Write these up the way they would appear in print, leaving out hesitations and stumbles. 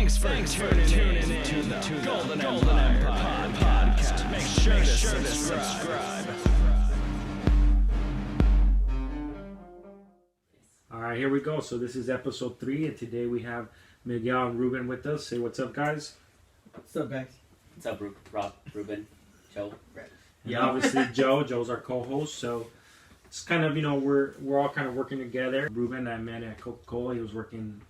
Thanks for tuning in to the Golden Empire podcast. Make sure to subscribe. All right, here we go. So this is episode 3, and today we have Miguel and Ruben with us. Say what's up, guys. What's up, guys? What's up, Rob, Ruben, Joe, Brett? Yeah, obviously Joe's our co-host. So it's kind of, we're all kind of working together. Ruben, I met at Coca-Cola. He was working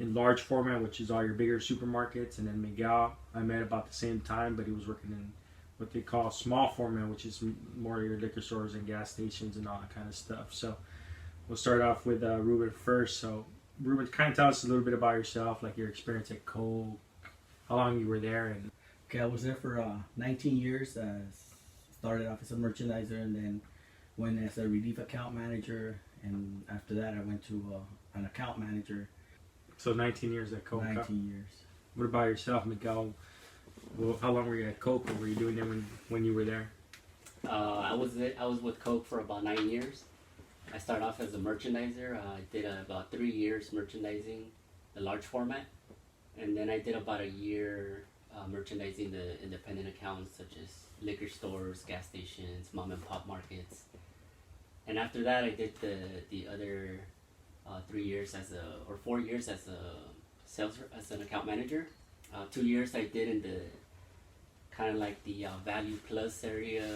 in large format, which is all your bigger supermarkets. And then Miguel, I met about the same time, but he was working in what they call small format, which is more your liquor stores and gas stations and all that kind of stuff. So we'll start off with Ruben first. So Ruben, kind of tell us a little bit about yourself, like your experience at Coke, how long you were there. And Okay, I was there for 19 years. Started off as a merchandiser and then went as a relief account manager. And after that, I went to an account manager. so 19 years at Coke. 19 years. What about yourself, Miguel? Well, how long were you at Coke? What were you doing there when you were there? I was with Coke for about 9 years. I started off as a merchandiser. I did about 3 years merchandising the large format, and then I did about a year merchandising the independent accounts such as liquor stores, gas stations, mom and pop markets. And after that, I did the other 4 years as an account manager. 2 years I did in the kind of like the Value Plus area,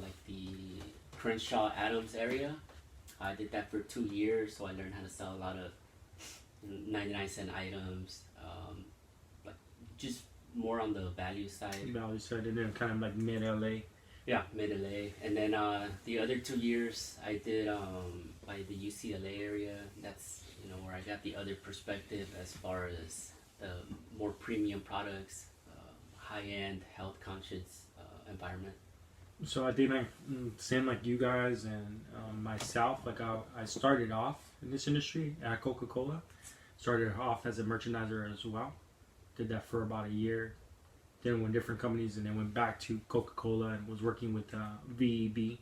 like the Crenshaw Adams area. I did that for 2 years, so I learned how to sell a lot of 99-cent items, like just more on the value side. Value side, and then kind of like mid LA. Yeah, mid LA. And then the other 2 years I did by the UCLA area. That's where I got the other perspective as far as the more premium products, high-end, health-conscious environment. So I think same like you guys and myself. Like I started off in this industry at Coca-Cola. Started off as a merchandiser as well. Did that for about a year. Then went different companies and then went back to Coca-Cola and was working with VEB,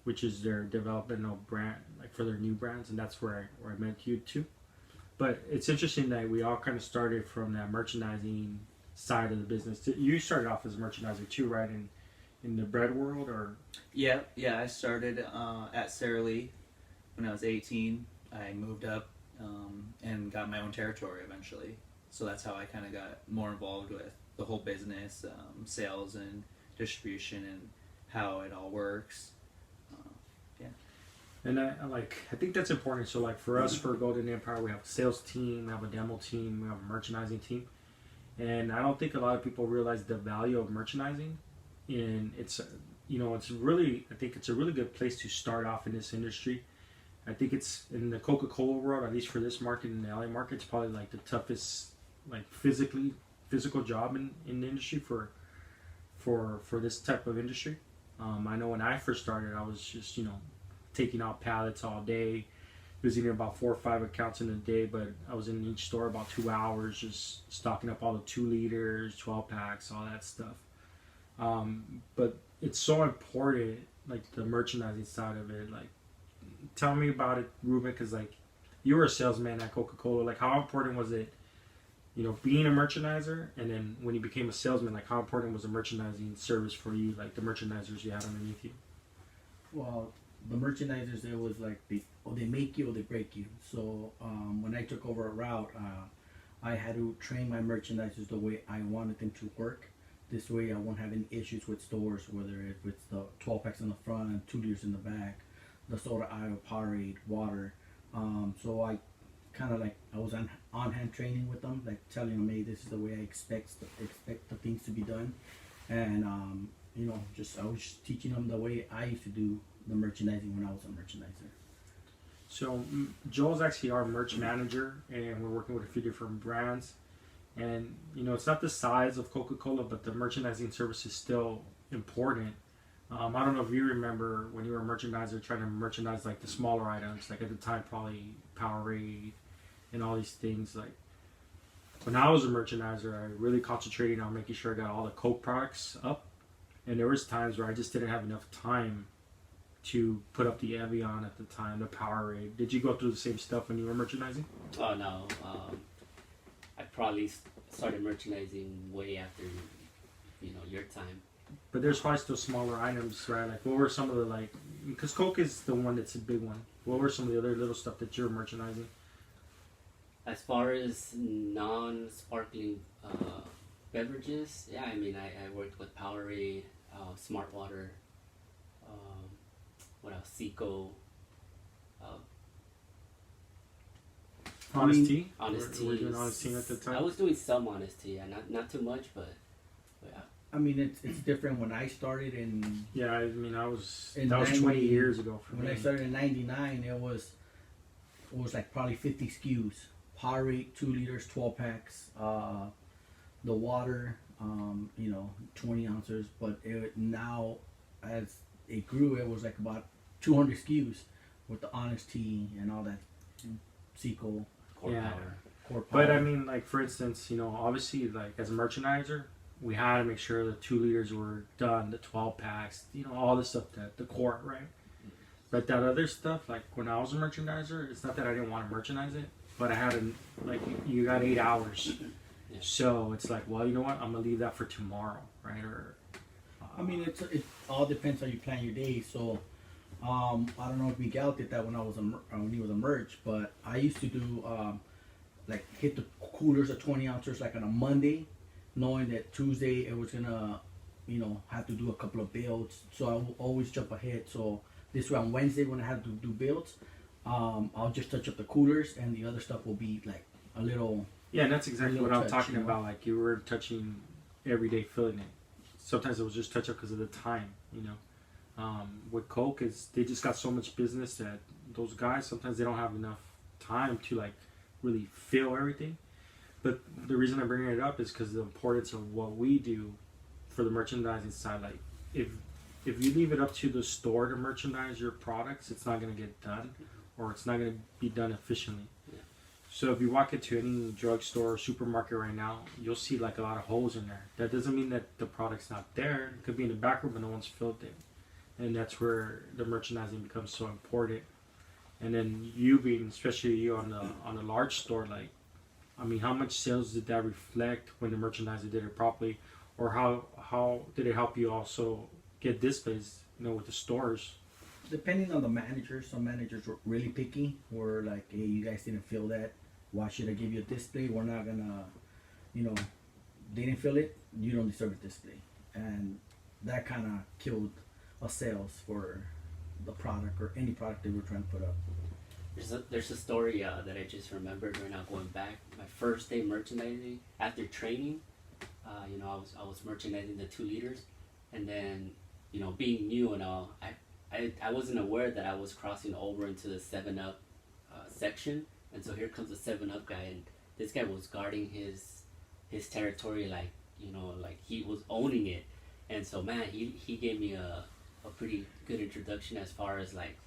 which is their developmental brand, like for their new brands, and that's where I met you too. But it's interesting that we all kind of started from that merchandising side of the business. You started off as a merchandiser too, right? In the bread world, or? Yeah. I started at Sara Lee when I was 18. I moved up and got my own territory eventually. So that's how I kind of got more involved with the whole business, sales and distribution, and how it all works. And I think that's important. So like for us, for Golden Empire, we have a sales team, we have a demo team, we have a merchandising team. And I don't think a lot of people realize the value of merchandising. And it's a really good place to start off in this industry. I think it's in the Coca-Cola world, at least for this market, in the LA market, it's probably like the toughest, like physical job in the industry for this type of industry. I know when I first started, I was just, taking out pallets all day, visiting about 4 or 5 accounts in a day, but I was in each store about 2 hours, just stocking up all the 2 liters, 12 packs, all that stuff. But it's so important, like the merchandising side of it. Like, tell me about it, Ruben, because like you were a salesman at Coca-Cola. Like, how important was it, being a merchandiser, and then when you became a salesman, like how important was the merchandising service for you, like the merchandisers you had underneath you? Well, the merchandisers, it was like they make you or they break you. So when I took over a route, I had to train my merchandisers the way I wanted them to work. This way I won't have any issues with stores, whether it's the 12 packs in the front, 2 liters in the back, the soda aisle, Powerade, water. So I kind of like, I was on hand training with them, like telling them, hey, this is the way I expect the things to be done. And I was just teaching them the way I used to do the merchandising when I was a merchandiser. So Joel's actually our merch manager, and we're working with a few different brands. And it's not the size of Coca-Cola, but the merchandising service is still important. I don't know if you remember when you were a merchandiser trying to merchandise like the smaller items, like at the time probably Powerade and all these things. Like when I was a merchandiser, I really concentrated on making sure I got all the Coke products up. And there was times where I just didn't have enough time to put up the Evian at the time, the Powerade. Did you go through the same stuff when you were merchandising? Oh no, I probably started merchandising way after, your time. But there's probably still smaller items, right? Like, what were some of the, like, because Coke is the one that's a big one. What were some of the other little stuff that you're merchandising? As far as non-sparkling beverages, yeah, I mean, I worked with Powerade, Smart Water, what else? Seco, Honest Tea? Honest Were you Tea. doing Honest Tea at the time? I was doing some Honest Tea, yeah, not too much, but yeah. I mean, it's different. When I started in Yeah, I mean, that was In 20 90 years ago for when me. I started in '99, it was like probably 50 SKUs. Powerade 2 liters, 12 packs. The water, 20 ounces. But now, as it grew, it was like about 200 SKUs with the Honest Tea and all that. Seco, Core Yeah. Power. Core Power. But I mean, like, for instance, obviously, like, as a merchandiser, we had to make sure the 2 liters were done, the 12 packs, all the stuff that the core, right? But that other stuff, like, when I was a merchandiser, it's not that I didn't want to merchandise it, but I had to, like, you got 8 hours. Yeah. So it's like, well, you know what? I'm going to leave that for tomorrow, right? Or, I mean, it all depends how you plan your day. So, I don't know if Miguel did that when when he was a merch, but I used to do like hit the coolers at 20 ounces like on a Monday, knowing that Tuesday it was gonna, have to do a couple of builds. So I will always jump ahead. So this way on Wednesday when I have to do builds, I'll just touch up the coolers and the other stuff will be like a little. yeah, and that's exactly what I'm touch, talking you know? about. Like, you were touching every day, filling it. Sometimes it was just touch up because of the time, with Coke, they just got so much business that those guys sometimes they don't have enough time to like really fill everything. But the reason I'm bringing it up is because the importance of what we do for the merchandising side. Like, if you leave it up to the store to merchandise your products, it's not going to get done, or it's not going to be done efficiently. Yeah. So if you walk into any drugstore or supermarket right now, you'll see like a lot of holes in there. That doesn't mean that the product's not there. It could be in the back room, but no one's filled it. And that's where the merchandising becomes so important. And then you being, especially you on the large store, like, I mean, how much sales did that reflect when the merchandiser did it properly, or how did it help you also get displays, with the stores? Depending on the managers, some managers were really picky. Were like, hey, you guys didn't fill that. Why should I give you a display? We're not gonna, they didn't fill it. You don't deserve a display, and that kind of killed a sales for the product or any product they were trying to put up. There's a story that I just remembered right now going back. My first day merchandising after training, I was merchandising the 2 liters, and then being new and all, I wasn't aware that I was crossing over into the 7-Up section, and so here comes the 7-Up guy, and this guy was guarding his territory like like he was owning it, and so man, he gave me a pretty good introduction as far as like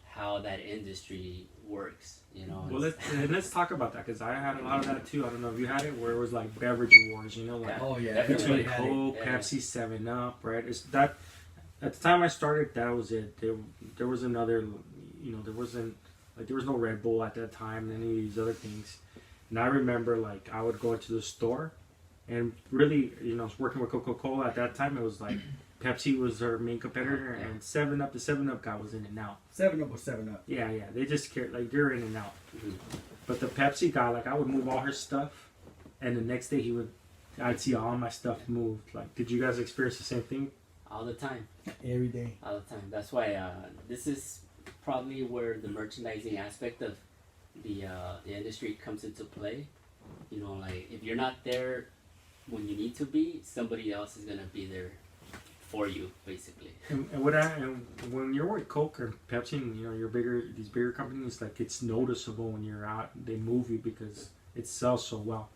how that industry works, Well, let's talk about that, because I had a lot of that too. I don't know if you had it, where it was like beverage wars, like Oh yeah, Definitely. everybody between had it. Coke, Yeah. Pepsi, 7-Up, right? It's that at the time I started, that was it. There was another, there was no Red Bull at that time and any of these other things. And I remember like I would go into the store, and really, I was working with Coca-Cola at that time. It was like Pepsi was our main competitor, Yeah. and 7-Up, the 7-Up guy was in and out. 7-Up was 7-Up. Yeah, they just cared, like, they're in and out. Mhm. But the Pepsi guy, like, I would move all her stuff, and the next day I'd see all my stuff moved. Like, did you guys experience the same thing? all the time. Every day. All the time. That's why this is probably where the merchandising aspect of the industry comes into play. Like if you're not there when you need to be, somebody else is gonna be there for you, basically. And when you're with Coke or Pepsi, and these bigger companies, like, it's noticeable when you're out. They move you because it sells so well.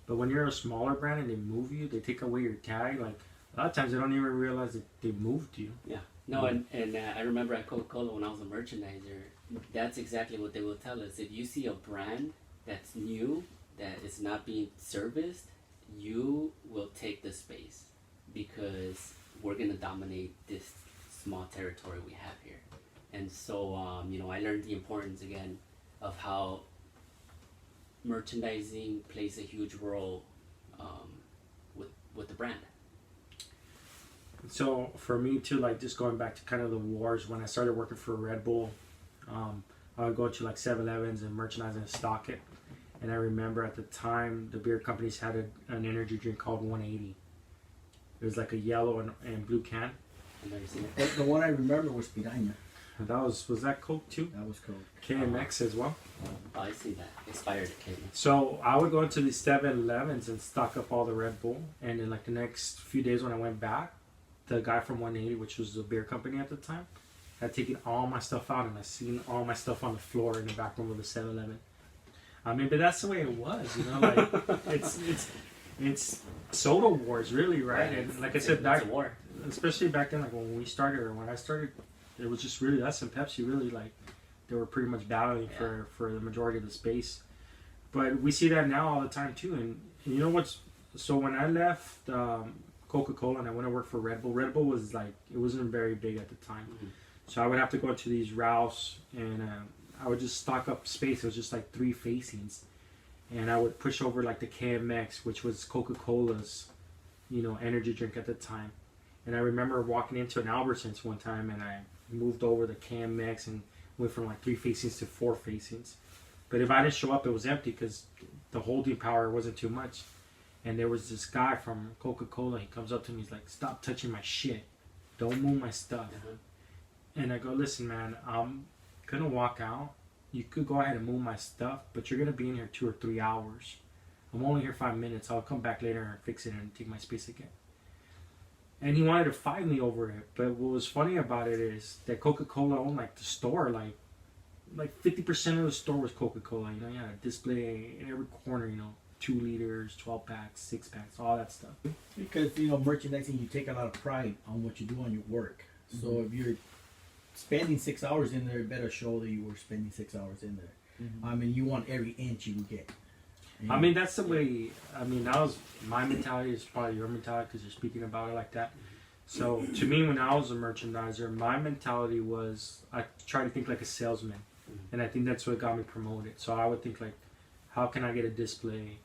But when you're a smaller brand and they move you, they take away your tag. Like, a lot of times they don't even realize that they moved you. Yeah. No, and I remember at Coca-Cola when I was a merchandiser, that's exactly what they will tell us. If you see a brand that's new, that is not being serviced, you will take the space because we're going to dominate this small territory we have here. And so, I learned the importance again of how merchandising plays a huge role with the brand. So for me too, like just going back to kind of the wars, when I started working for Red Bull, I would go to like 7-Elevens and merchandise and stock it. And I remember at the time, the beer companies had an energy drink called 180. It was like a yellow and blue can. I've never seen it. The one I remember was Piraña. And was that Coke too? That was cool. KMX as well. Oh, I see that. Expired occasion. So I would go into these 7-Elevens and stock up all the Red Bull. And in like the next few days when I went back, the guy from 180, which was the beer company at the time, had taken all my stuff out, and I seen all my stuff on the floor in the back room of the 7-Eleven. I mean, but that's the way it was, you know. Like it's soda wars, really, right? And like I said, back, it's a war. especially back then, like when we started or when I started, it was just really us and Pepsi. Really, like they were pretty much battling for the majority of the space. But we see that now all the time too. And you know what's so when I left Coca-Cola and I went to work for Red Bull. Red Bull was like it wasn't very big at the time, so I would have to go to these Ralphs and I would just stock up space. It was just like 3 facings, and I would push over like the KMX, which was Coca-Cola's, energy drink at the time. And I remember walking into an Albertsons one time, and I moved over the KMX and went from like 3 facings to 4 facings. But if I didn't show up, it was empty because the holding power wasn't too much. And there was this guy from Coca-Cola. He comes up to me. He's like, "Stop touching my shit. Don't move my stuff." And I go, "Listen, man, I'm going to walk out. You could go ahead and move my stuff, but you're going to be in here 2 or 3 hours. I'm only here 5 minutes. I'll come back later and fix it and take my space again." And he wanted to fight me over it. But what was funny about it is that Coca-Cola owned like the store. Like 50% of the store was Coca-Cola. You had a display in every corner, 2 liters, 12 packs, 6 packs, all that stuff. Because, merchandising, you take a lot of pride on what you do on your work. So if you're spending 6 hours in there, it better show that you were spending 6 hours in there. I mean, you want every inch you can get. I mean, that's the way, that was my mentality. Is probably your mentality because you're speaking about it like that. So to me, when I was a merchandiser, my mentality was I try to think like a salesman. And I think that's what got me promoted. So I would think like, how can I get a display?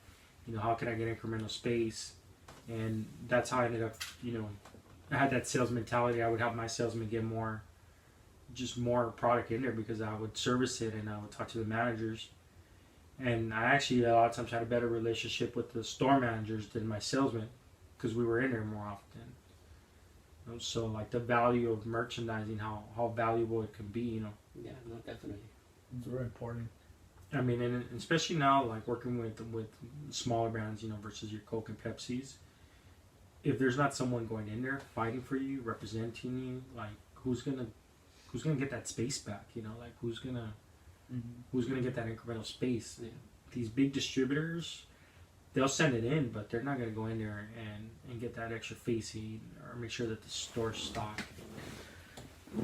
How can I get incremental space? And that's how I ended up, I had that sales mentality. I would have my salesman get more product in there because I would service it and I would talk to the managers. And I actually, a lot of times, had a better relationship with the store managers than my salesmen because we were in there more often. So, like, the value of merchandising, how valuable it can be, Yeah, no, definitely. It's very important. I mean, and especially now, like, working with smaller brands, versus your Coke and Pepsis. If there's not someone going in there fighting for you, representing you, like, who's gonna get that space back? Like, who's gonna get that incremental space? Yeah. These big distributors, they'll send it in, but they're not gonna go in there and get that extra facing or make sure that the store's stocked.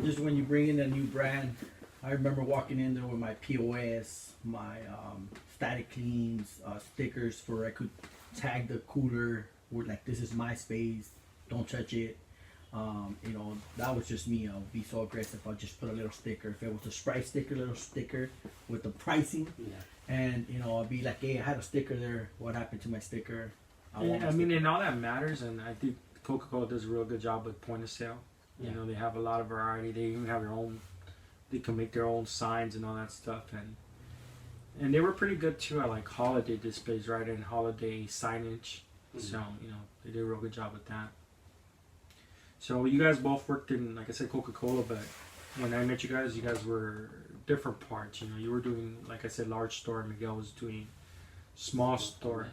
Just when you bring in a new brand, I remember walking in there with my POS, my static cleans, stickers for I could tag the cooler with like, "This is my space, don't touch it." That was just me. I'll be so aggressive. I'll just put a little sticker. If it was a Sprite sticker, little sticker with the pricing. Yeah. And, I'll be like, "Hey, I had a sticker there. What happened to my sticker?" And all that matters, and I think Coca-Cola does a real good job with point of sale. Yeah. They have a lot of variety. They even have their own, they can make their own signs and all that stuff. And they were pretty good too at like holiday displays, right? And holiday signage. So, they did a real good job with that. So you guys both worked in, like I said, Coca-Cola, but when I met you guys were different parts. You were doing, like I said, large store, and Miguel was doing small store.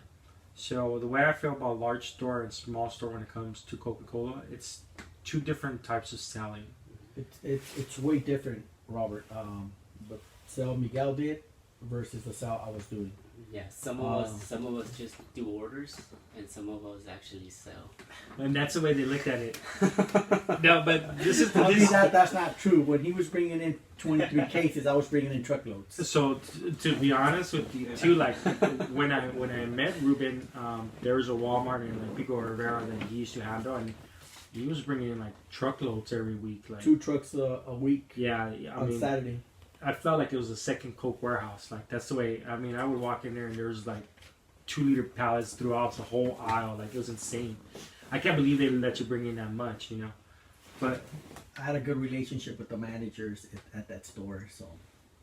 So the way I feel about large store and small store when it comes to Coca-Cola, it's 2 different types of selling. It's way different, Robert. But sale Miguel did versus the sale I was doing. Yeah, some of us just do orders, and some of us actually sell. And that's the way they looked at it. No, but this is That's not true. When he was bringing in 23 cases, I was bringing in truckloads. So to be honest with you too, like when I met Ruben, there was a Walmart in like Pico Rivera that he used to handle, and he was bringing in like truckloads every week, like 2 trucks a week. Yeah, on Saturday. I felt like it was a second Coke warehouse. Like that's the way. I mean, I would walk in there and there was like 2-liter pallets throughout the whole aisle. Like, it was insane. I can't believe they let you bring in that much, you know. But I had a good relationship with the managers at that store, so.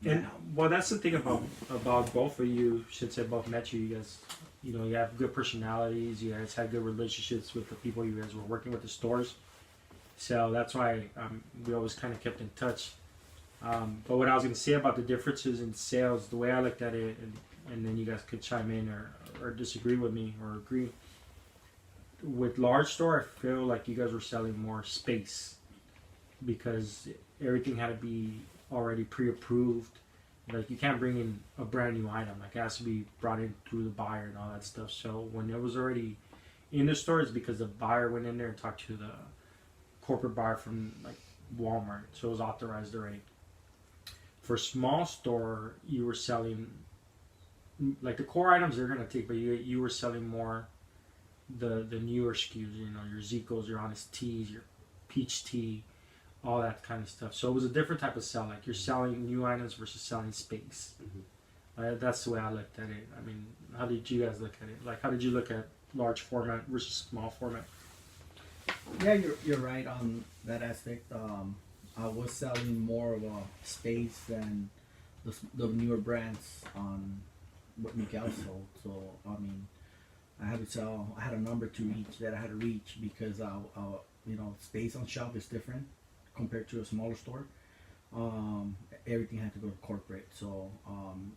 and well, that's the thing about both of you. Since I both met you, you guys, you know, you have good personalities. You guys had good relationships with the people you guys were working with, the stores. So that's why we always kind of kept in touch. But what I was going to say about the differences in sales, the way I looked at it, and then you guys could chime in or disagree with me or agree. With large store, I feel like you guys were selling more space because everything had to be already pre-approved. Like, you can't bring in a brand new item. Like, it has to be brought in through the buyer and all that stuff. So when it was already in the store, it's because the buyer went in there and talked to the corporate buyer from like Walmart, so it was authorized already. For small store, you were selling like the core items they're gonna take, but you were selling more the newer SKUs. You know, your Zicos, your Honest Teas, your Peach Tea, all that kind of stuff. So it was a different type of sell. Like, you're selling new items versus selling space. That's the way I looked at it. I mean, how did you guys look at it? Like, how did you look at large format versus small format? Yeah, you're right on that aspect. I was selling more of a space than the newer brands on what Miguel sold. So I mean, I had a number to reach that I had to reach because you know, space on shelf is different compared to a smaller store. Everything had to go to corporate. So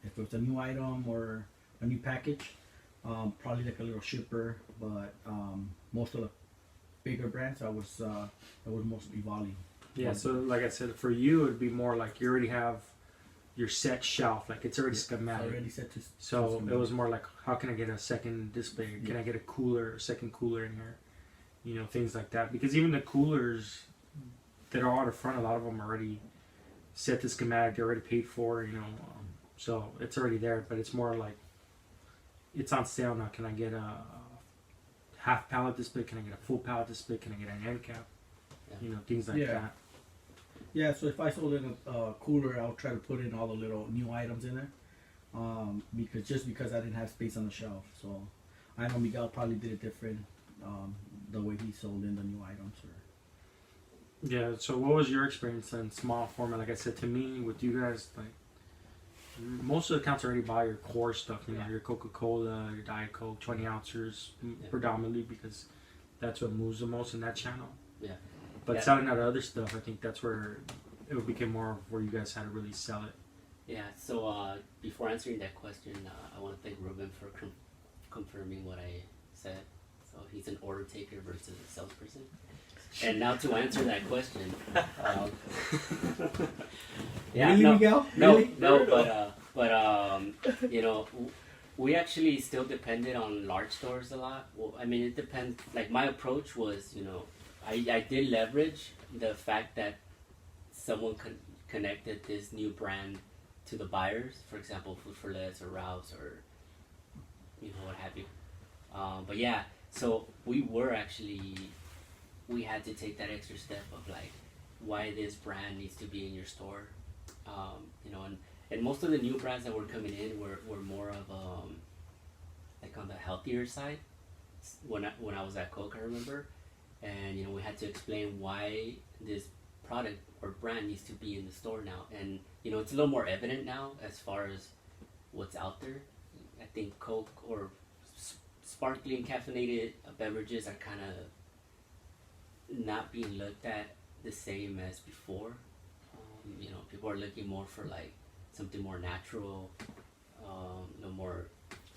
if it was a new item or a new package, probably like a little shipper. But most of the bigger brands, I was mostly volume. Yeah, so like I said, for you, it'd be more like you already have your set shelf, like it's already schematic. Already set to. So it was more like, how can I get a second display? Can I get a second cooler in here? You know, things like that. Because even the coolers that are out the front, a lot of them are already set to schematic. They're already paid for, you know. So it's already there, but it's more like, it's on sale now. Can I get a half pallet display? Can I get a full pallet display? Can I get an end cap? You know, things like that. Yeah, so if I sold in a cooler, I'll try to put in all the little new items in there, because I didn't have space on the shelf. So I know Miguel probably did it different, the way he sold in the new items. Yeah. So what was your experience in small format? Like I said, to me, with you guys, like most of the accounts already buy your core stuff. You know, your Coca-Cola, your Diet Coke, 20 ounces, predominantly because that's what moves the most in that channel. Yeah. But selling that other stuff, I think that's where it became more of where you guys had to really sell it. Yeah, so before answering that question, I want to thank Ruben for confirming what I said. So he's an order taker versus a salesperson. And now to answer that question, Miguel? But you know, we actually still depended on large stores a lot. Well, I mean, it depends. Like, my approach was, you know, I did leverage the fact that someone connected this new brand to the buyers, for example, Food for Less or Rouse or, you know, what have you. But yeah, so we had to take that extra step of like, why this brand needs to be in your store. You know, and most of the new brands that were coming in were more of like on the healthier side. When I was at Coke, I remember. And, you know, we had to explain why this product or brand needs to be in the store now. And, you know, it's a little more evident now as far as what's out there. I think Coke or sparkling caffeinated beverages are kind of not being looked at the same as before. You know, people are looking more for, like, something more natural, no more,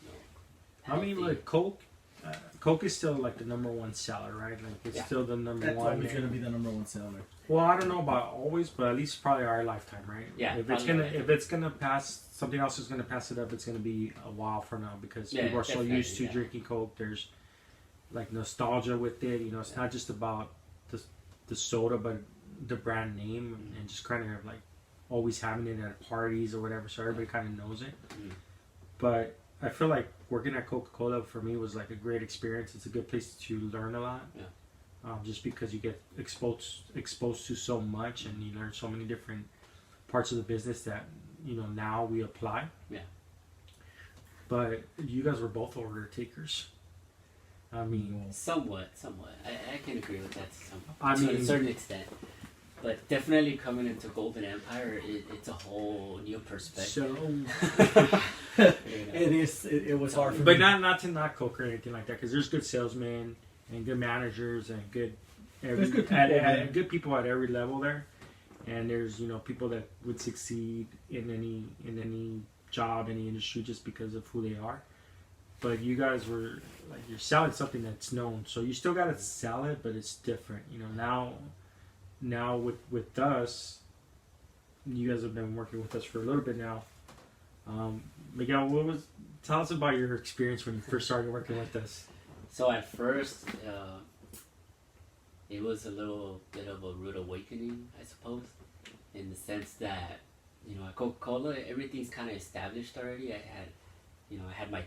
you know, healthy. I mean, like, Coke is still like the #1 seller, right? Like, it's still the number That's one. always going to be the #1 seller. Well, I don't know about always, but at least probably our lifetime, right? Yeah. If it's gonna pass, something else is gonna pass it up. It's gonna be a while from now because people are so used to drinking Coke. There's like nostalgia with it. You know, it's not just about the soda, but the brand name and just kind of like always having it at parties or whatever, so everybody kind of knows it. But I feel like working at Coca-Cola for me was like a great experience. It's a good place to learn a lot. Just because you get exposed to so much and you learn so many different parts of the business that, you know, now we apply. But you guys were both order takers. I mean, Somewhat. I can agree with that I to a mean- certain extent. But definitely coming into Golden Empire, it's a whole new perspective. so, You know? It was hard for but me. not to knock Coke or anything like that, because there's good salesmen and good managers and good There's good people at there. good people at every level there. And there's people that would succeed in any job, any industry, just because of who they are. But you guys were like, you're selling something that's known, so you still gotta sell it, but it's different. Now with us, you guys have been working with us for a little bit now. Miguel, tell us about your experience when you first started working with us. So at first, it was a little bit of a rude awakening, I suppose, in the sense that, at Coca-Cola, everything's kind of established already. I had my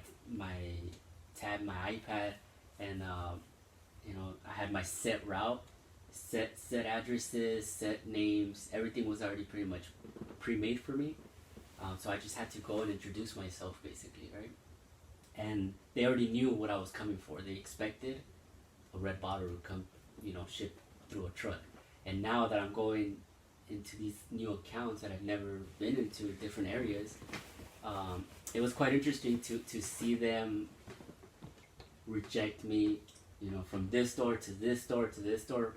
tab, my iPad, and I had my set route, set addresses, set names. Everything was already pretty much pre-made for me. So I just had to go and introduce myself, basically, right? And they already knew what I was coming for. They expected a red bottle to come, shipped through a truck. And now that I'm going into these new accounts that I've never been into, different areas, it was quite interesting to see them reject me, from this store to this store to this store.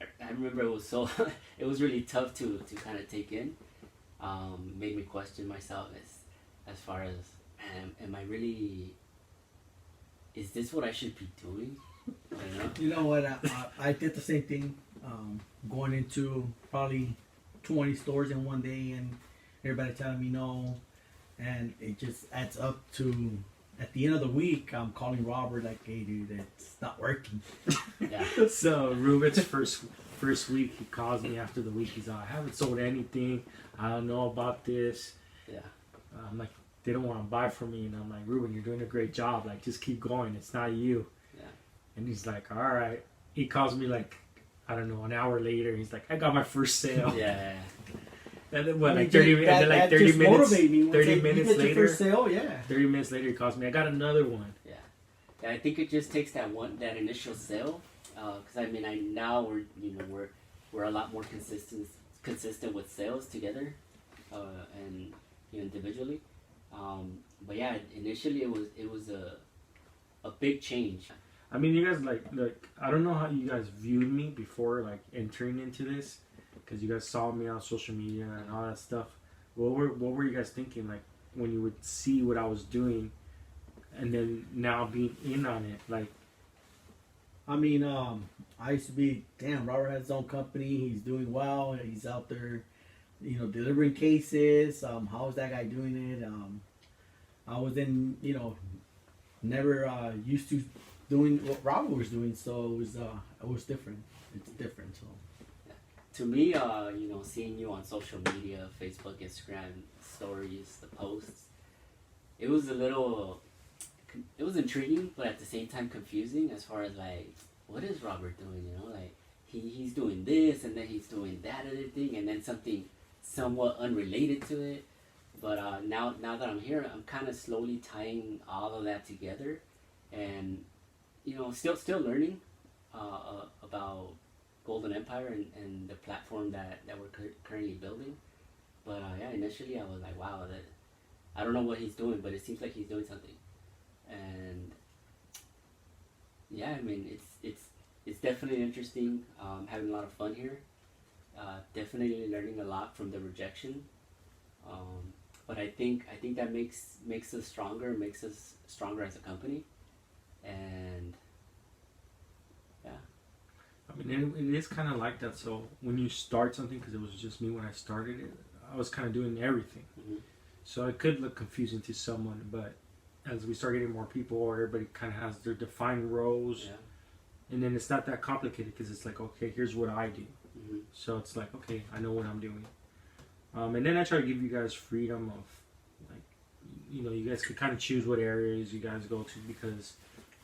I remember it was it was really tough to kind of take in. Made me question myself as far as, am I really, is this what I should be doing? I don't know. You know what? I did the same thing, going into probably 20 stores in one day, and everybody telling me no, and it just adds up to, at the end of the week, I'm calling Robert like, "Hey, dude, it's not working." Yeah. So Ruben's first week, he calls me after the week. He's like, "I haven't sold anything. I don't know about this." Yeah. I'm like, they don't want to buy from me, and I'm like, "Ruben, you're doing a great job. Like, just keep going. It's not you." Yeah. And he's like, "All right." He calls me like, I don't know, an hour later. He's like, "I got my first sale." Yeah. And then what, I mean, like 30, that- and then like that 30 just minutes, motivated me. Once 30 you minutes get your later, first sale, yeah. 30 minutes later, he calls me. I got another one. Yeah, I think it just takes that initial sale, because now we're a lot more consistent with sales together, and individually. But yeah, initially it was a big change. I mean, you guys like I don't know how you guys viewed me before like entering into this, because you guys saw me on social media and all that stuff. What were you guys thinking like when you would see what I was doing, and then now being in on it? Like, I mean, I used to be, damn, Robert has his own company. He's doing well. He's out there, delivering cases. How is that guy doing it? I was never used to doing what Robert was doing, so it was different. It's different. So To me, seeing you on social media, Facebook, Instagram, stories, the posts, it was it was intriguing, but at the same time confusing as far as like, what is Robert doing? Like he's doing this, and then he's doing that other thing, and then something somewhat unrelated to it. But now that I'm here, I'm kind of slowly tying all of that together, and still learning about Golden Empire and the platform that we're currently building. But yeah, initially I was like, wow, I don't know what he's doing, but it seems like he's doing something. And yeah, I mean, it's definitely interesting. Having a lot of fun here. Definitely learning a lot from the rejection. But I think that makes us stronger, makes us stronger as a company. And yeah. I mean, it is kind of like that. So when you start something, because it was just me when I started it, I was kind of doing everything. Mm-hmm. So it could look confusing to someone, but as we start getting more people, everybody kind of has their defined roles, Yeah. and then it's not that complicated because it's like, okay, here's what I do. Mm-hmm. So it's like, okay, I know what I'm doing. And then I try to give you guys freedom of, like, you guys can kind of choose what areas you guys go to, because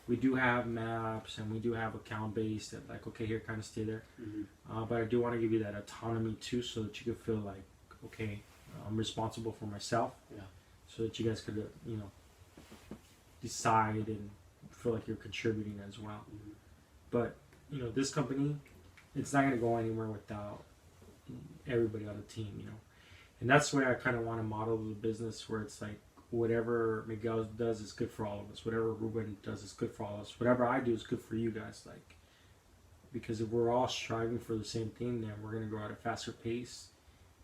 we do have maps and we do have account based that, like, okay, here, kind of stay there. Mm-hmm. But I do want to give you that autonomy too, so that you could feel like, okay, I'm responsible for myself. Yeah. So that you guys could, decide and feel like you're contributing as well. Mhm. But this company, it's not gonna go anywhere without everybody on the team. And that's the way I kind of want to model the business, where it's like whatever Miguel does is good for all of us. Whatever Ruben does is good for all of us. Whatever I do is good for you guys. Like, because if we're all striving for the same thing, then we're gonna go at a faster pace,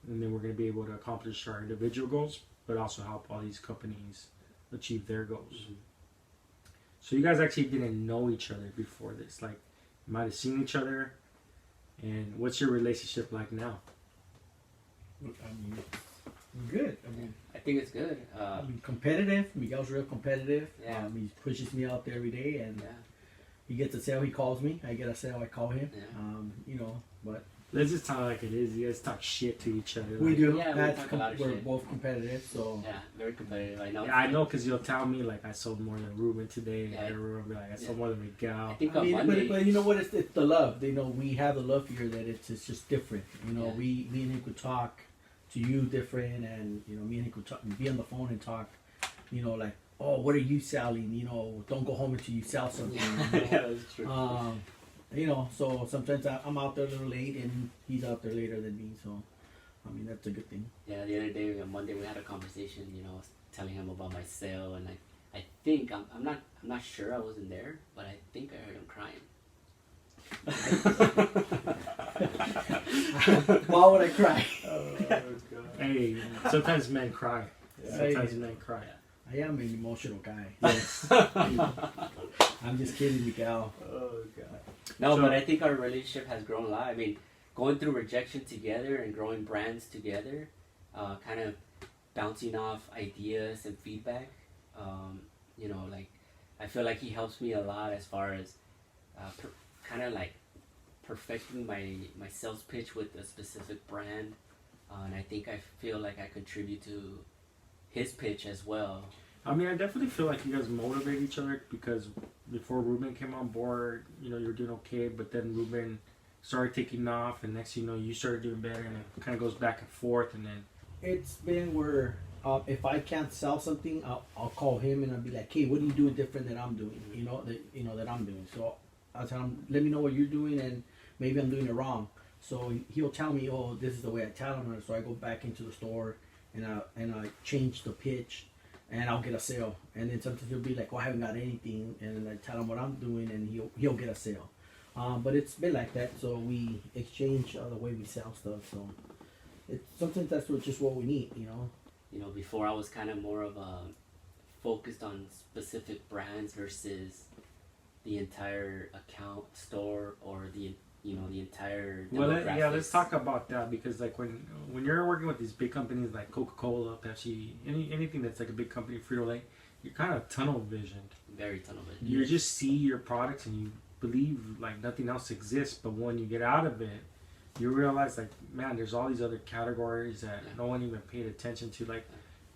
and then we're gonna be able to accomplish our individual goals, but also help all these companies achieve their goals. Mhm. So you guys actually didn't know each other before this. Like, you might have seen each other. And what's your relationship like now? I mean, good. I mean, I think it's good. competitive. Miguel's real competitive. Yeah. He pushes me out there every day, and Yeah. he gets a sale. He calls me. I get a sale. I call him. Yeah. But Let's just talk like it is. You guys talk shit to each other. we like, do. Yeah, we That's talk a lot of we're shit. both competitive. So Yeah, very competitive. I know. Yeah, I know, because you'll tell me, like, I sold more than Ruben today. Yeah. And Ruben will be like, I sold Yeah. more than Miguel. I think I on mean, Monday. but you know what? It's the love. We have the love here that it's just different. Yeah. Me and him could talk to you different, and me and him could talk, be on the phone and talk. Like, oh, what are you selling? Don't go home until you sell something. Yeah, that's true. So sometimes I'm out there a little late, and he's out there later than me. So, I mean, that's a good thing. Yeah, the other day on Monday we had a conversation. I was telling him about my sale, and I think I'm not sure, I wasn't there, but I think I heard him crying. Why would I cry? Hey, sometimes men cry. Sometimes Hey. men cry. I am an emotional guy. Yes. I'm just kidding, Miguel. Oh, God. No, So- but I think our relationship has grown a lot. I mean, going through rejection together and growing brands together, kind of bouncing off ideas and feedback. Like, I feel like he helps me a lot as far as kind of like perfecting my sales pitch with a specific brand. And I think I feel like I contribute to his pitch as well. I mean, I definitely feel like you guys motivate each other, because before Ruben came on board, you're doing okay, but then Ruben started taking off, and next thing you know, you started doing better, and it kind of goes back and forth, and then It's been where if I can't sell something, I'll call him and I'll be like, "Hey, what are you doing different than I'm doing? That I'm doing." So I'll tell him, "Let me know what you're doing, and maybe I'm doing it wrong." So he'll tell me, "Oh, this is the way I tell him." So I go back into the store and I change the pitch, and I'll get a sale. And then sometimes he'll be like, "Oh, I haven't got anything," and then I tell him what I'm doing, and he'll get a sale. But it's been like that. So we exchange the way we sell stuff. So sometimes that's just what we need. Before I was kind of more of a focused on specific brands versus the entire account store or the entire demographics. yeah, let's talk about that, because like when you're working with these big companies like Coca-Cola, Pepsi, anything that's like a big company, Frito-Lay, you're kind of tunnel visioned. Very tunnel vision. You just see your products and you believe like nothing else exists, but when you get out of it, you realize like, man, there's all these other categories that no one even paid attention to. Like,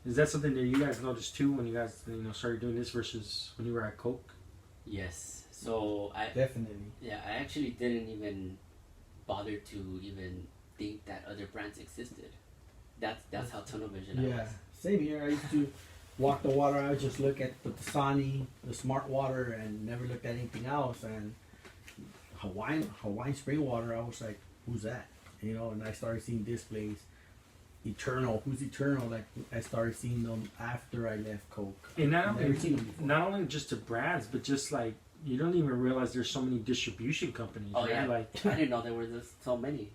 is that something that you guys noticed too when you guys started doing this versus when you were at Coke? Yes. So Definitely. I actually didn't even bother to even think that other brands existed. That's how tunnel vision I Yeah, was. same here. I used to walk the water. I would just look at the Dasani, the Smart Water, and never looked at anything else. And Hawaiian spring water, I was like, who's that? And I started seeing displays. Eternal, who's Eternal? Like, I started seeing them after I left Coke. And Never seen them before. not only just the brands, but just like you don't even realize there's so many distribution companies. Oh right? yeah. Like, I didn't know there were so many.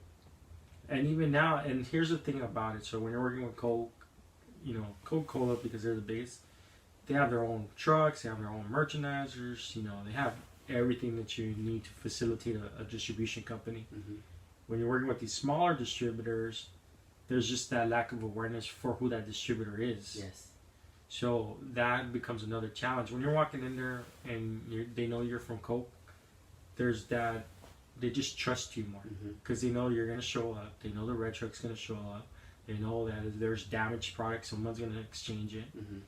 and even now, and here's the thing about it. So when you're working with Coke, Coca-Cola, because they're the base, they have their own trucks, they have their own merchandisers. They have everything that you need to facilitate a distribution company. Mm-hmm. When you're working with these smaller distributors, there's just that lack of awareness for who that distributor is. Yes. So that becomes another challenge. When you're walking in there and they know you're from Coke, there's that, they just trust you more, Mm-hmm. because they know you're going to show up. They know the red truck's going to show up. They know that if there's damaged product, someone's going to exchange it. Mm-hmm.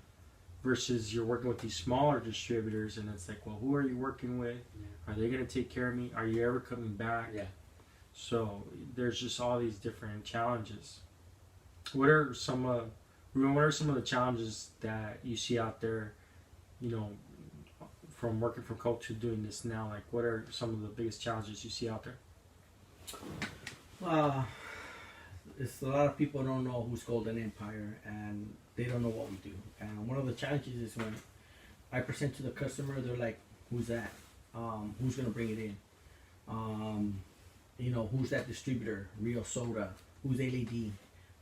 Versus you're working with these smaller distributors, and it's like, well, who are you working with? Yeah. Are they going to take care of me? Are you ever coming back? Yeah. So there's just all these different challenges. What are some of the challenges that you see out there, from working for Coke to doing this now? Like, what are some of the biggest challenges you see out there? It's a lot of people don't know who's Golden Empire, and they don't know what we do. And one of the challenges is when I present to the customer, they're like, "Who's that? Who's gonna bring it in? Who's that distributor? Rio Soda? Who's LED?"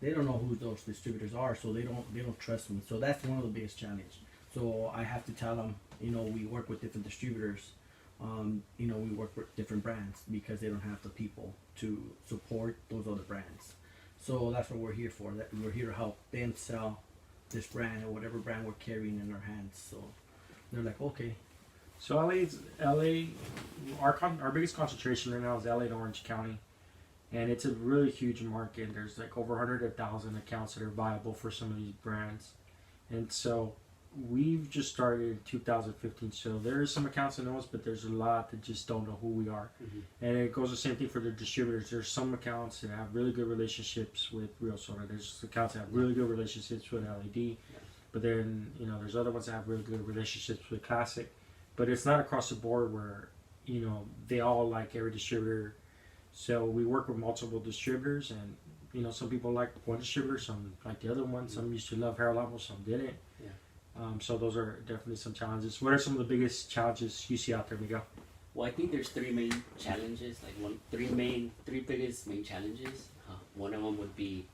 They don't know who those distributors are, so they don't trust me. So that's one of the biggest challenge. So I have to tell them, we work with different distributors. We work with different brands because they don't have the people to support those other brands. So that's what we're here for. That we're here to help them sell this brand or whatever brand we're carrying in our hands. So they're like, okay. So LA, our biggest concentration right now is LA and Orange County, and it's a really huge market. There's like over 100,000 accounts that are viable for some of these brands, and so we've just started in 2015. So there's some accounts that know us, but there's a lot that just don't know who we are, and it goes the same thing for the distributors. There's some accounts that have really good relationships with Real Soda. There's accounts that have really good relationships with LED, but then there's other ones that have really good relationships with Classic. But it's not across the board where, they all like every distributor. So we work with multiple distributors, and, some people like one distributor, some like the other one. Some used to love Harold Apple, some didn't. Yeah. So those are definitely some challenges. What are some of the biggest challenges you see out there, Miguel? Well, I think there's three main challenges, three biggest main challenges. One of them would be,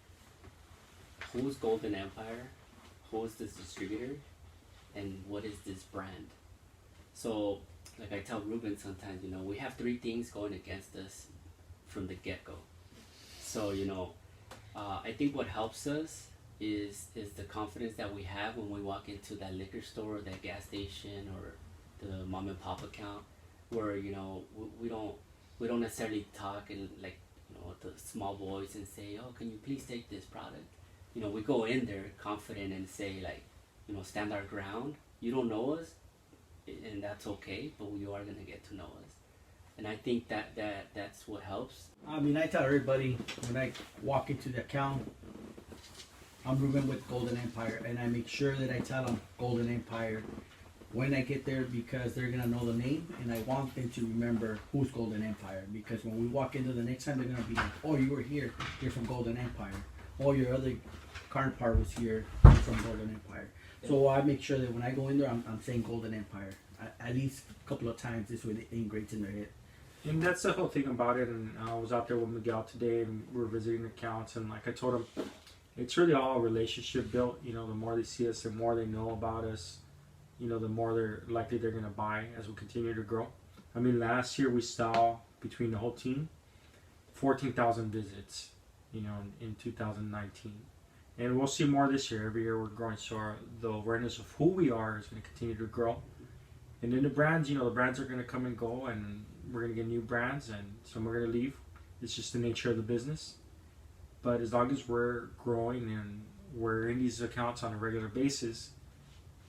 who's Golden Empire, who's this distributor, and what is this brand? So, like I tell Ruben sometimes, we have three things going against us from the get-go. So, I think what helps us is the confidence that we have when we walk into that liquor store or that gas station or the mom and pop account, where we don't necessarily talk in like with a small voice and say, "Oh, can you please take this product?" We go in there confident and say like, stand our ground. You don't know us, and that's okay, but you are gonna get to know us. And I think that's what helps. I tell everybody when I walk into the account, I'm Ruben with Golden Empire, and I make sure that I tell them Golden Empire when I get there because they're gonna know the name, and I want them to remember who's Golden Empire. Because when we walk into the next time, they're gonna be like, "Oh, you were here. You're from Golden Empire. Oh, your other counterpart was here. You're from Golden Empire." So I make sure that when I go in there, I'm saying Golden Empire at least a couple of times. This way, it ingrates in their head. And that's the whole thing about it. And I was out there with Miguel today, and we were visiting accounts, and like I told him, it's really all relationship built. The more they see us, the more they know about us, the more they're likely they're going to buy as we continue to grow. Last year we saw between the whole team 14,000 visits, in 2019. And we'll see more this year. Every year we're growing, so the awareness of who we are is going to continue to grow. And then the brands, the brands are going to come and go, and we're going to get new brands, and some are going to leave. It's just the nature of the business. But as long as we're growing and we're in these accounts on a regular basis,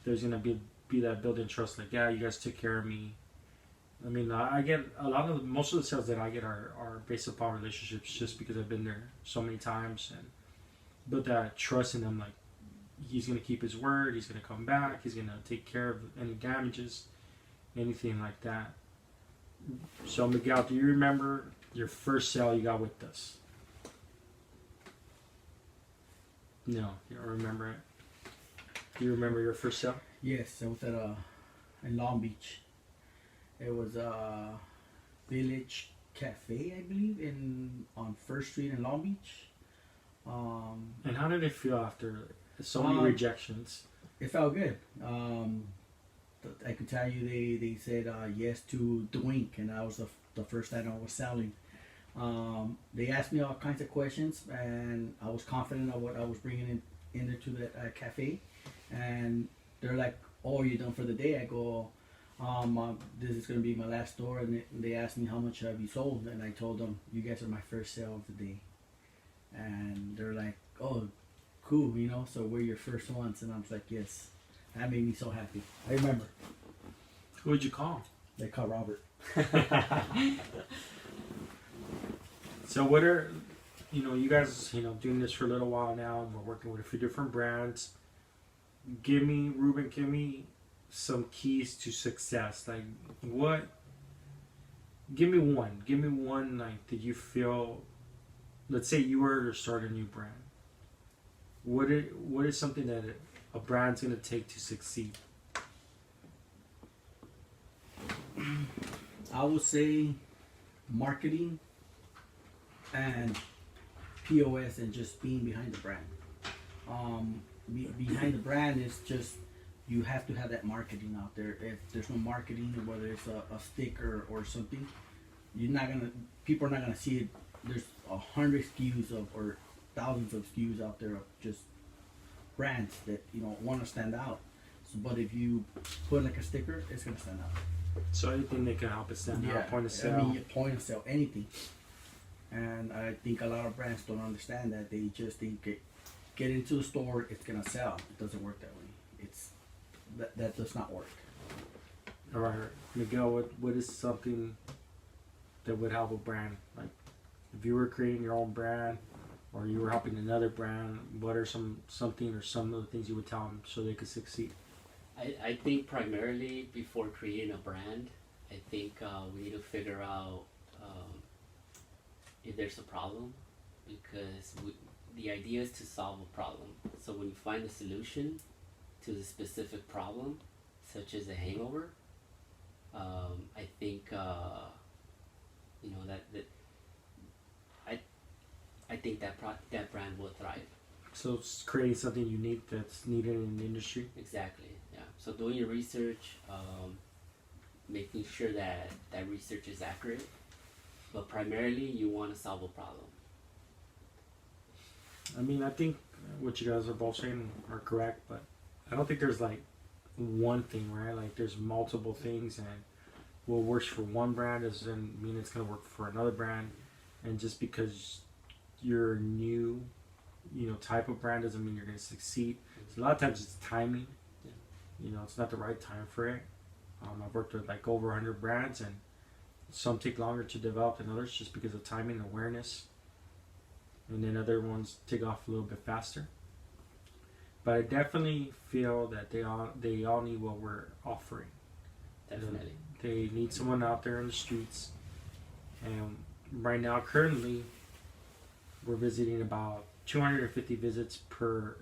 there's going to be that built-in trust. Like, yeah, you guys took care of me. I get most of the sales that I get are based upon relationships, just because I've been there so many times and built that trust in them. Like, he's going to keep his word. He's going to come back. He's going to take care of any damages, anything like that. So, Miguel, do you remember your first sale you got with us? No, you don't remember it. Do you remember your first sale? Yes, I was at in Long Beach. It was a Village Cafe, I believe, on First Street in Long Beach. And how did it feel after so many rejections? It felt good. I could tell you they said yes to Wink, and that was the first item I was selling. They asked me all kinds of questions, and I was confident of what I was bringing into that cafe. And they're like, "Oh, are you done for the day?" I go, "This is going to be my last store." And they asked me, "How much have you sold?" And I told them, "You guys are my first sale of the day." And they're like, "Oh, cool, so we're your first ones." And I was like, "Yes." That made me so happy. I remember. Who would you call? They call Robert. So what are, you guys, doing this for a little while now, and we're working with a few different brands. Ruben, give me some keys to success. Like, what? Give me one. Give me one. Like, that you feel. Let's say you were to start a new brand. What is something that a brand's gonna take to succeed? I would say marketing and POS and just being behind the brand. Behind the brand is just you have to have that marketing out there. If there's no marketing, whether it's a sticker or something, people are not gonna see it. There's 100 SKUs or thousands of SKUs out there of just brands that want to stand out. So, but if you put like a sticker, it's gonna stand out. So anything that can help it stand out, point of sale. I mean, point of sale, anything. And I think a lot of brands don't understand that. They just think get into the store, it's gonna sell. It doesn't work that way. That does not work. All right, Miguel, what is something that would help a brand? Like, if you were creating your own brand, or you were helping another brand, what are some of the things you would tell them so they could succeed? I think primarily before creating a brand, I think we need to figure out if there's a problem, because the idea is to solve a problem. So when you find a solution to the specific problem, such as a hangover, I think I think that brand will thrive. So it's creating something unique that's needed in the industry. Exactly. Yeah. So doing your research, making sure that research is accurate, but primarily you want to solve a problem. I mean, I think what you guys are both saying are correct, but I don't think there's like one thing, right? Like, there's multiple things, and what works for one brand doesn't mean it's gonna work for another brand. And just because you're a new, type of brand doesn't mean you're gonna succeed. So a lot of times it's timing. Yeah. It's not the right time for it. I've worked with like over 100 brands, and some take longer to develop than others just because of timing and awareness. And then other ones take off a little bit faster. But I definitely feel that they all need what we're offering. Definitely. They need someone out there in the streets. And right now, currently, we're visiting about 250 visits per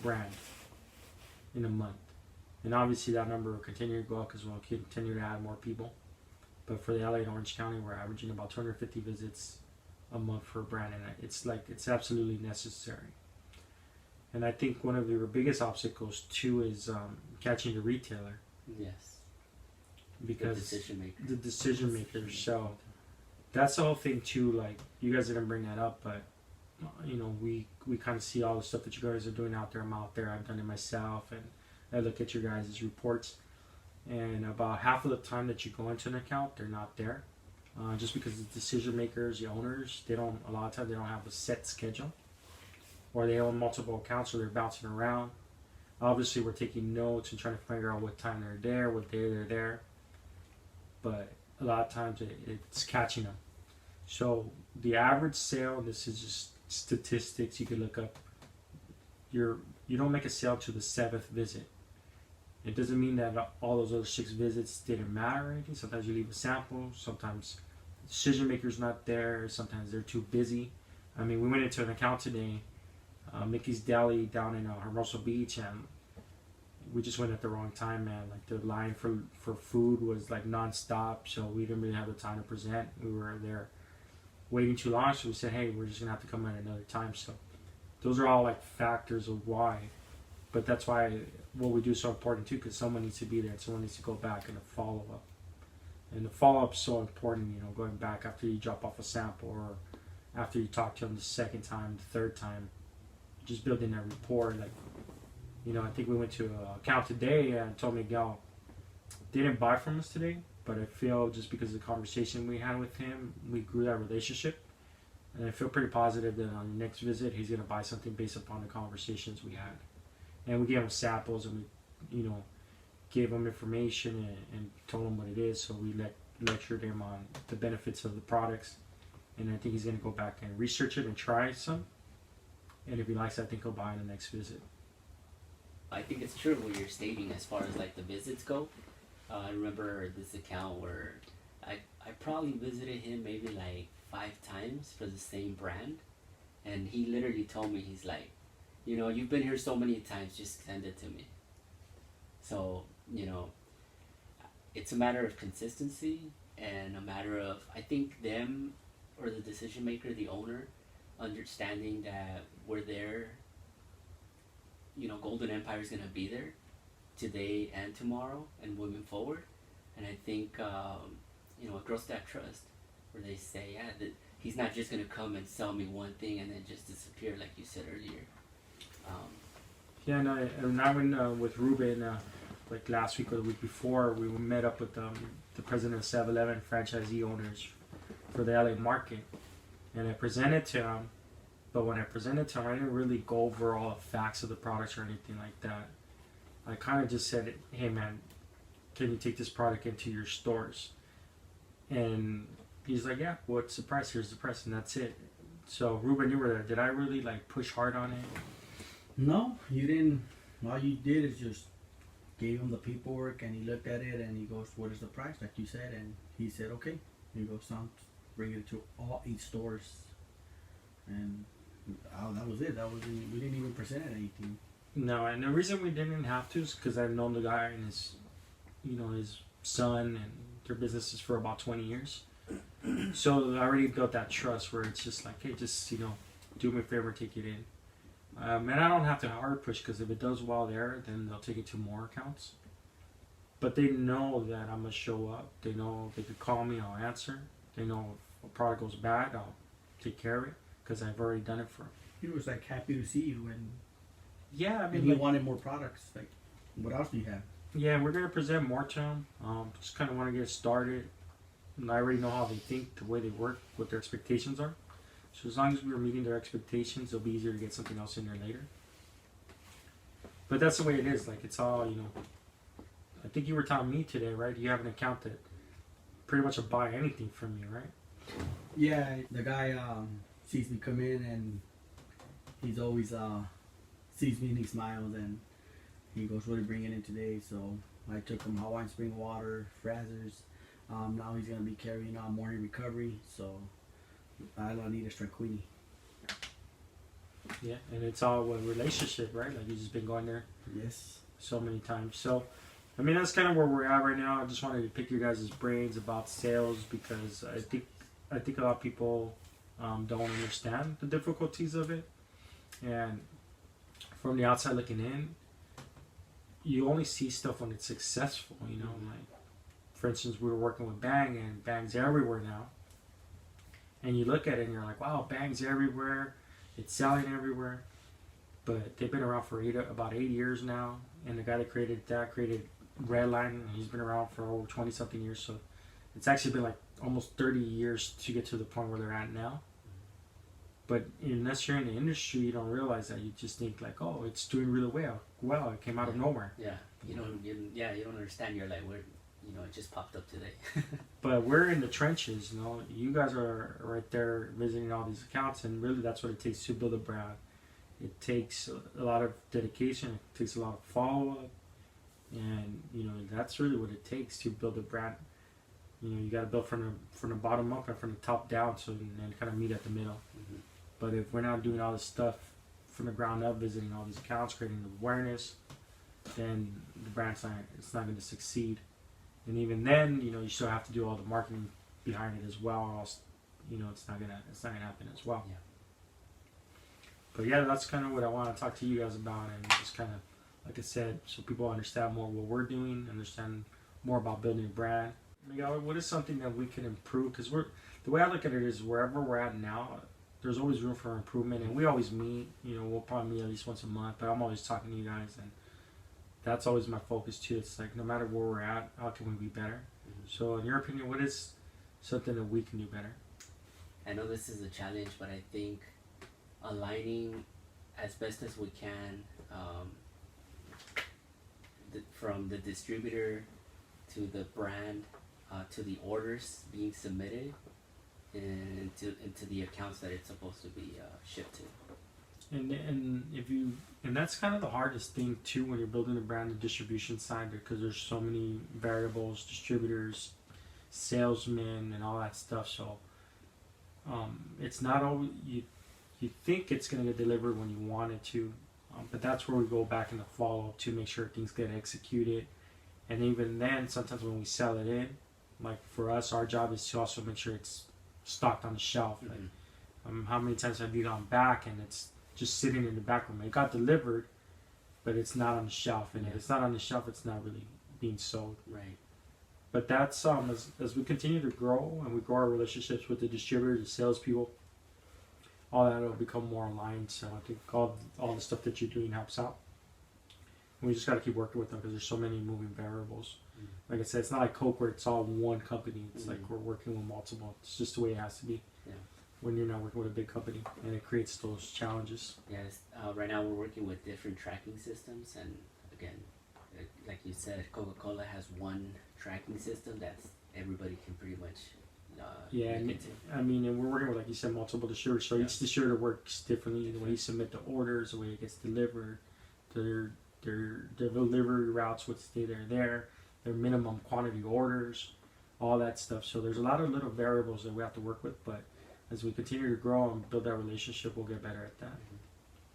brand in a month. And obviously that number will continue to go up because we'll continue to add more people. But for the LA and Orange County, we're averaging about 250 visits a month for a brand, and it's absolutely necessary. And I think one of your biggest obstacles too is catching the retailer. Yes. Because the decision makers. So that's the whole thing too. Like, you guys didn't bring that up, but we kind of see all the stuff that you guys are doing out there. I'm out there. I've done it myself, and I look at your guys' reports, and about half of the time that you go into an account, they're not there. Just because the decision makers, the owners, a lot of times they don't have a set schedule, or they own multiple accounts, so they're bouncing around. Obviously, we're taking notes and trying to figure out what time they're there, what day they're there, but a lot of times it's catching them. So the average sale, this is just statistics you can look up. You don't make a sale to the 7th visit. It doesn't mean that all those other 6 visits didn't matter or anything. Sometimes you leave a sample. Sometimes the decision maker's not there. Sometimes they're too busy. I mean, we went into an account today, Mickey's Deli down in Hermoso Beach, and we just went at the wrong time, man. Like, the line for food was like nonstop, so we didn't really have the time to present. We were there waiting too long, so we said, hey, we're just gonna have to come at another time. So those are all like factors of why. But that's why what we do is so important too, because someone needs to be there and someone needs to go back and a follow up. And the follow up is so important, going back after you drop off a sample or after you talk to them the second time, the third time, just building that rapport. Like, I think we went to an account today and told Miguel, they didn't buy from us today, but I feel just because of the conversation we had with him, we grew that relationship. And I feel pretty positive that on the next visit, he's going to buy something based upon the conversations we had. And we gave him samples, and we, gave him information and told him what it is. So we lectured him on the benefits of the products. And I think he's going to go back and research it and try some. And if he likes it, I think he'll buy in the next visit. I think it's true what you're stating as far as like the visits go. I remember this account where I probably visited him maybe like 5 times for the same brand, and he literally told me, he's like, you know, you've been here so many times, just send it to me. So, you know, it's a matter of consistency and a matter of, I think, them or the decision maker, the owner, understanding that we're there. You know, Golden Empire is gonna be there today and tomorrow and moving forward. And I think you know, it grows that trust where they say, yeah, that he's not just gonna come and sell me one thing and then just disappear like you said earlier. Yeah, no, and I went with Ruben like last week or the week before. We met up with the president of 7-Eleven franchisee owners for the LA market, and I presented to him. But when I presented to him, I didn't really go over all the facts of the products or anything like that. I kind of just said, "Hey, man, can you take this product into your stores?" And he's like, "Yeah, what's the price? Here's the price," and that's it. So, Ruben, you were there. Did I really like push hard on it? No, you didn't. All you did is just gave him the paperwork, and he looked at it, and he goes, "What is the price?" Like you said, and he said, "Okay." He goes, "Sounds." Bring it to all 8 stores, and that was it. We didn't even present anything. No, and the reason we didn't have to is because I've known the guy and his, you know, his son and their businesses for about 20 years. So I already built that trust where it's just like, hey, just, you know, do me a favor, take it in. And I don't have to hard push because if it does well there, then they'll take it to more accounts. But they know that I'm going to show up. They know they could call me, I'll answer. They know if a product goes bad, I'll take care of it because I've already done it for them. He was like happy to see you, and Yeah, I mean, he like, wanted more products. Like, what else do you have? yeah, we're going to present more to them. Just kind of want to get started. And I already know how they think, the way they work, what their expectations are. So as long as we're meeting their expectations, it'll be easier to get something else in there later. But that's the way it is. Like, it's all, you know. I think you were telling me today, right? You have an account that pretty much will buy anything from you, right? Yeah, the guy sees me come in, and he's always sees me and he smiles, and he goes, "What are you bringing in today?" So I took him Hawaiian spring water, Frazzers. Now he's gonna be carrying on morning recovery. So I don't need a Tranquini. Yeah, and it's all a relationship, right? Like, you've just been going there Yes. so many times. So, I mean, that's kind of where we're at right now. I just wanted to pick your guys' brains about sales because I think a lot of people don't understand the difficulties of it. And from the outside looking in, you only see stuff when it's successful, you know? Like, for instance, we were working with Bang, and Bang's everywhere now. And you look at it and you're like, wow, Bang's everywhere. It's selling everywhere. But they've been around for about 8 years now. And the guy that created Redline, and he's been around for over 20 something years. So it's actually been like almost 30 years to get to the point where they're at now. But unless you're in the industry, you don't realize that. You just think like, oh, it's doing really well. Well, it came out of nowhere. Yeah, you don't understand. You're like, you know, it just popped up today. But we're in the trenches, you know. You guys are right there visiting all these accounts, and really that's what it takes to build a brand. It takes a lot of dedication. It takes a lot of follow-up. And, you know, that's really what it takes to build a brand. You know, you got to build from the bottom up and from the top down, so and then kind of meet at the middle. Mm-hmm. But if we're not doing all this stuff from the ground up, visiting all these accounts, creating the awareness, then the brand's not going to succeed. And even then, you know, you still have to do all the marketing behind it as well, or else, you know, it's not gonna happen as well. Yeah. But yeah, that's kind of what I want to talk to you guys about, and just kind of, like I said, so people understand more what we're doing, understand more about building a brand. Miguel, what is something that we can improve? Because the way I look at it is wherever we're at now, there's always room for improvement, and we always meet. You know, we'll probably meet at least once a month, but I'm always talking to you guys, and that's always my focus too. It's like, no matter where we're at, how can we be better? Mm-hmm. So in your opinion, what is something that we can do better? I know this is a challenge, but I think aligning as best as we can from the distributor to the brand to the orders being submitted and into the accounts that it's supposed to be shipped to. And that's kind of the hardest thing too when you're building a brand, the distribution side, because there's so many variables, distributors, salesmen, and all that stuff. So it's not always you think it's going to get delivered when you want it to, but that's where we go back in the follow up to make sure things get executed. And even then, sometimes when we sell it in, like for us, our job is to also make sure it's stocked on the shelf. Mm-hmm. Like, how many times have you gone back and it's just sitting in the back room? It got delivered, but it's not on the shelf. And if it's not on the shelf, it's not really being sold. Right. But that's as we continue to grow and we grow our relationships with the distributors, the salespeople, all that will become more aligned. So I think all the stuff that you're doing helps out. And we just got to keep working with them because there's so many moving variables. Mm-hmm. Like I said, it's not like Coke where it's all one company. It's Mm-hmm. like we're working with multiple. It's just the way it has to be. Yeah. When you're not working with a big company, and it creates those challenges. Yes. Right now we're working with different tracking systems, and again, like you said, Coca-Cola has one tracking system that's everybody can pretty much. Yeah, look and into. I mean, and we're working with, like you said, multiple distributors. So Yeah. each distributor works differently. The way you submit the orders, the way it gets delivered, their delivery routes would stay there, their minimum quantity orders, all that stuff. So there's a lot of little variables that we have to work with. But as we continue to grow and build that relationship, we'll get better at that.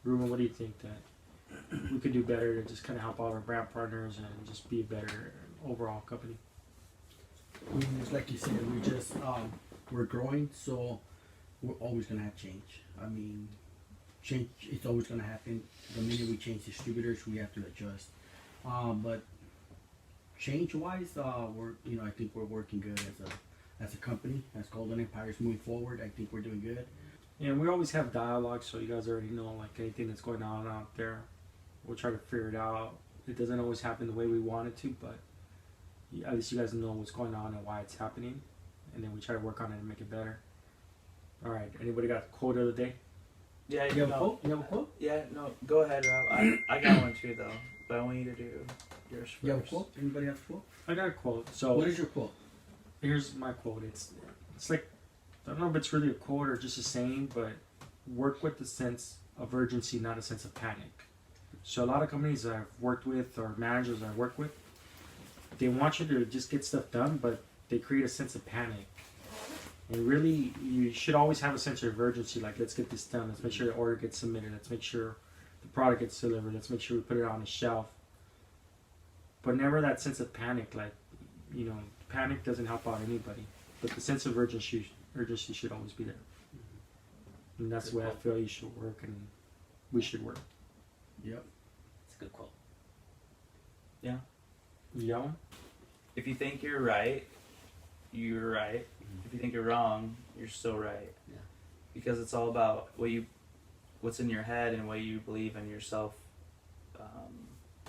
Ruben, what do you think that we could do better to just kind of help out our brand partners and just be a better overall company? I mean, it's like you said, we're growing, so we're always gonna have change. I mean, change it's always gonna happen. The minute we change distributors, we have to adjust. But change-wise, I think we're working good as a company, as Golden Empire is moving forward. I think we're doing good. And we always have dialogue, so you guys already know like anything that's going on out there. We'll try to figure it out. It doesn't always happen the way we want it to, but at least you guys know what's going on and why it's happening, and then we try to work on it and make it better. All right. Anybody got a quote of the day? Yeah, You have a quote? You have a quote? Yeah, no, go ahead, Rob. I got one too, though, but I want you to do yours first. You have a quote? Anybody have a quote? I got a quote. So What is your quote? here's my quote. It's like, I don't know if it's really a quote or just a saying, but work with the sense of urgency, not a sense of panic. So a lot of companies that I've worked with or managers I've worked with, they want you to just get stuff done, but they create a sense of panic. And really, you should always have a sense of urgency. Like, let's get this done. Let's make sure the order gets submitted. Let's make sure the product gets delivered. Let's make sure we put it on the shelf. But never that sense of panic. Like, panic doesn't help out anybody. But the sense of urgency should always be there. And that's the way I feel you should work, and we should work. Yep. It's a good quote. Yeah. Yeah. If you think you're right, you're right. If you think you're wrong, you're still right. Yeah. Because it's all about what's in your head and what you believe in yourself,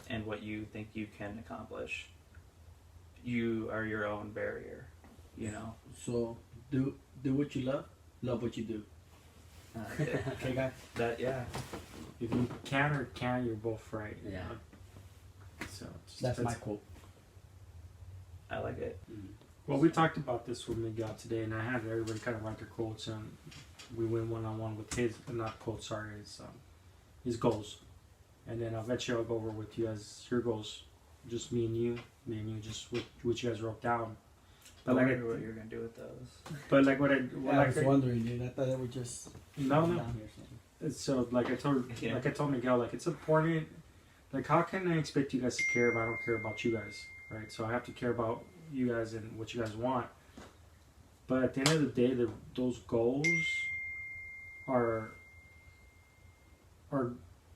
and what you think you can accomplish. You are your own barrier, So do what you love what you do. Okay. Okay, guys? Yeah. If you can or can't, you're both right. Yeah. So it That's my depends. quote. I like it. Well, we talked about this with Miguel today, and I had everybody kind of write their quotes, and we went one-on-one with not quotes, sorry, his goals. And then eventually I'll go over with you as your goals, just me and you, just what you guys wrote down. I But wondered what you were gonna do with those. but like what I I was wondering, dude. I thought they were just no. down here or something. So like I told Miguel, like it's important. Like how can I expect you guys to care if I don't care about you guys, right? So I have to care about you guys and what you guys want. But at the end of the day, those goals are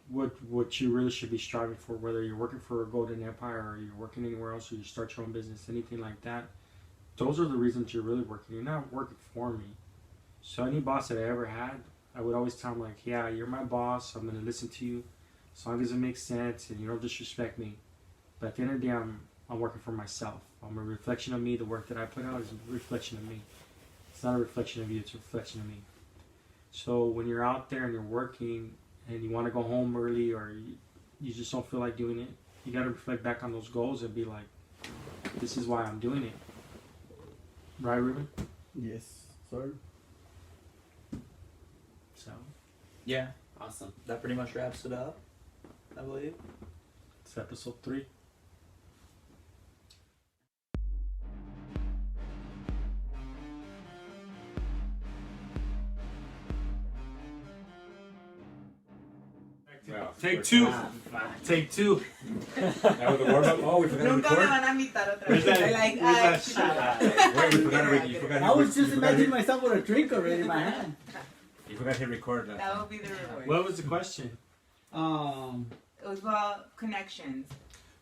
what you really should be striving for. Whether you're working for a Golden Empire or you're working anywhere else, or you start your own business, anything like that. Those are the reasons you're really working. You're not working for me. So any boss that I ever had, I would always tell him like, yeah, you're my boss. I'm gonna listen to you, as long as it makes sense and you don't disrespect me. But at the end of the day, I'm working for myself. I'm a reflection of me. The work that I put out is a reflection of me. It's not a reflection of you. It's a reflection of me. So when you're out there and you're working and you want to go home early, or you just don't feel like doing it, you got to reflect back on those goals and be like, this is why I'm doing it. Right, Ruben? Yes, sir. So Yeah, Awesome. That pretty much wraps it up, I believe. It's episode 3. Take 2. Take 2. That was the warm up. Oh, we forgot to Nunca me record. van a invitar otra Where's vez. that- Like, where's that shot? Wait, we forgot to. You forgot. I was you just forgot imagining hit- myself with a drink already in my hand. You forgot to hit record. That. That will be the reward. What was the question? It was about connections.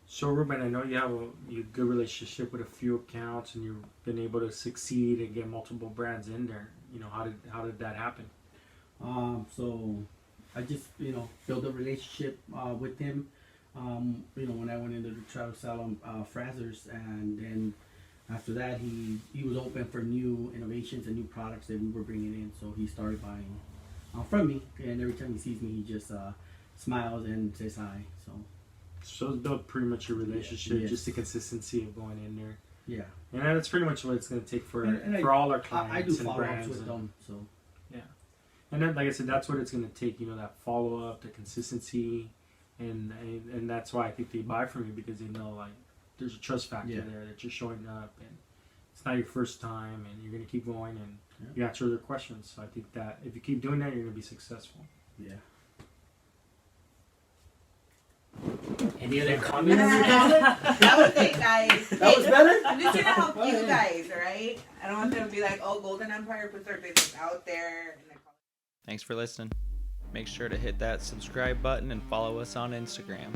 So Ruben, I know you have a good relationship with a few accounts, and you've been able to succeed and get multiple brands in there. You know, how did that happen? So I just, built a relationship with him. When I went into the try to sell him Frazzers, and then after that, he was open for new innovations and new products that we were bringing in. So he started buying from me, and every time he sees me, he just smiles and says hi. So it's built pretty much a relationship, Yes. just the consistency of going in there. Yeah, And that's pretty much what it's going to take for And for all our I clients do and follow-ups brands. with and, them. So and then, like I said, that's what it's going to take. That follow up, the consistency, and that's why I think they buy from you, because they know like there's a trust factor Yeah. there that you're showing up, and it's not your first time, and you're going to keep going, and Yeah. you answer their questions. So I think that if you keep doing that, you're going to be successful. yeah. Any other comments? That was it, guys. That was better? I'm just trying to help you Okay. guys, alright? I don't want them to be like, oh, Golden Empire puts their business out there. And Thanks for listening. Make sure to hit that subscribe button and follow us on Instagram.